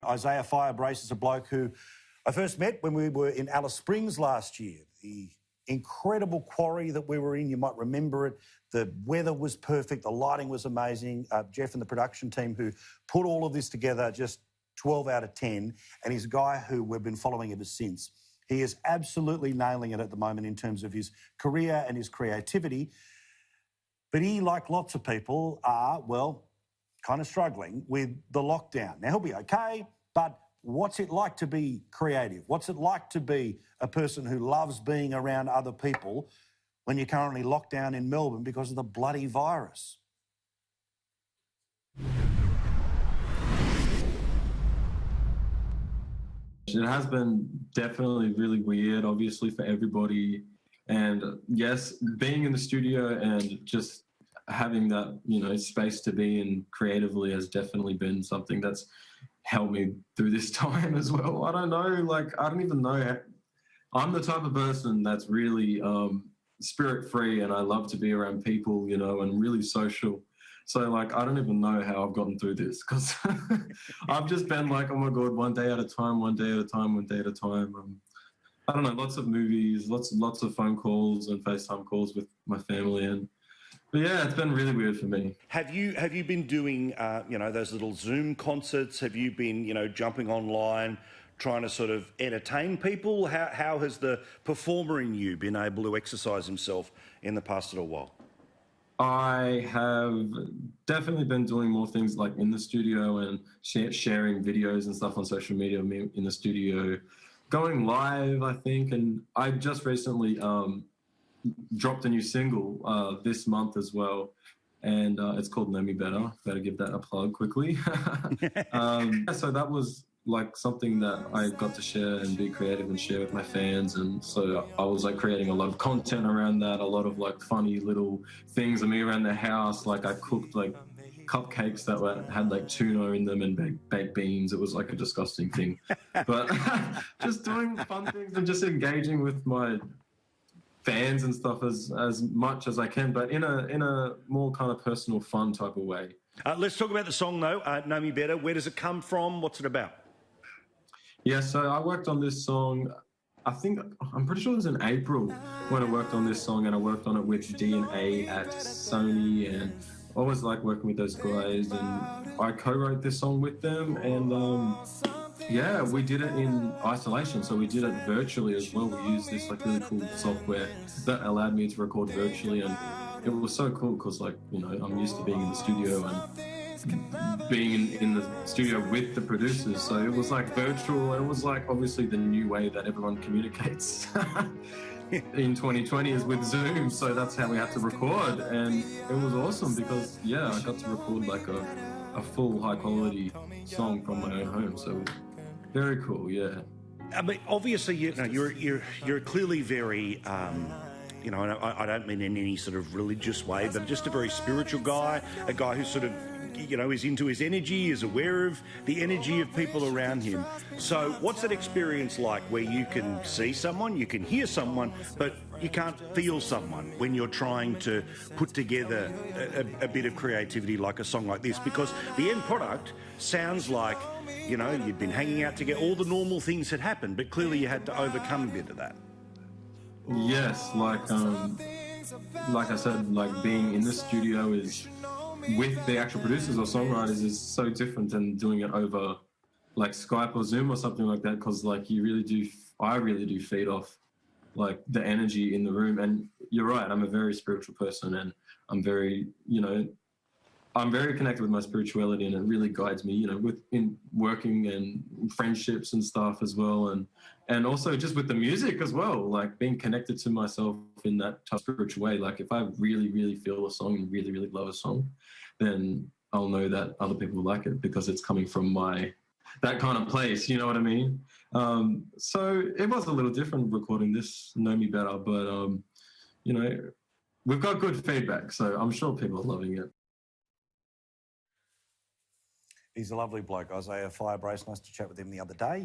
Isaiah Firebrace is a bloke who I first met when we were in Alice Springs last year. The incredible quarry that we were in, you might remember it. The weather was perfect, the lighting was amazing. Jeff and the production team who put all of this together, just 12 out of 10, and he's a guy who we've been following ever since. He is absolutely nailing it at the moment in terms of his career and his creativity. But he, like lots of people, are, well, kind of struggling with the lockdown. Now, he'll be okay, but what's it like to be creative? What's it like to be a person who loves being around other people when you're currently locked down in Melbourne because of the bloody virus? It has been definitely really weird, obviously, for everybody. And yes, being in the studio and just having that, space to be in creatively has definitely been something that's helped me through this time as well. I don't know, I don't even know. I'm the type of person that's really spirit-free, and I love to be around people, and really social. So, I don't even know how I've gotten through this, because I've just been like, oh my God, one day at a time, one day at a time, one day at a time. I don't know, lots of movies, lots of phone calls and FaceTime calls with my family, but yeah, it's been really weird for me. Have you been doing, those little Zoom concerts? Have you been, jumping online, trying to sort of entertain people? How has the performer in you been able to exercise himself in the past little while? I have definitely been doing more things like in the studio and sharing videos and stuff on social media, me in the studio, going live, I think. And I just recently dropped a new single this month as well. And it's called Know Me Better. Better give that a plug quickly. So that was something that I got to share and be creative and share with my fans. And so I was creating a lot of content around that, a lot of funny little things of me around the house. I cooked cupcakes that had tuna in them and baked beans. It was a disgusting thing. But just doing fun things and just engaging with my fans and stuff as much as I can, but in a more kind of personal, fun type of way. Let's talk about the song though, Know Me Better. Where does it come from? What's it about? Yeah, so I worked on this song, I'm pretty sure it was in April when I worked on this song, and I worked on it with D&A at Sony, and I always like working with those guys, and I co-wrote this song with them, and yeah, we did it in isolation, so we did it virtually as well. We used this really cool software that allowed me to record virtually, and it was so cool because I'm used to being in the studio and being in the studio with the producers, so it was virtual. It was obviously the new way that everyone communicates in 2020 is with Zoom, so that's how we had to record, and it was awesome because yeah, I got to record a full high quality song from my own home, so very cool. Yeah, I mean, obviously you're clearly very I don't mean in any sort of religious way, but just a very spiritual guy, a guy who sort of is into his energy, is aware of the energy of people around him. So what's that experience like where you can see someone, you can hear someone, but you can't feel someone when you're trying to put together a bit of creativity like a song like this? Because the end product sounds like, you'd been hanging out together, all the normal things had happened, but clearly you had to overcome a bit of that. Yes, like I said, being in the studio is with the actual producers or songwriters is so different than doing it over Skype or Zoom or something like that, because I really do feed off the energy in the room. And you're right, I'm a very spiritual person, and I'm very connected with my spirituality, and it really guides me, in working and friendships and stuff as well, and also just with the music as well, being connected to myself in that tough spiritual way. If I really, really feel a song and really, really love a song, then I'll know that other people will like it because it's coming from that kind of place, you know what I mean? So it was a little different recording this Know Me Better, but we've got good feedback, so I'm sure people are loving it. He's a lovely bloke, Isaiah Firebrace. Nice to chat with him the other day.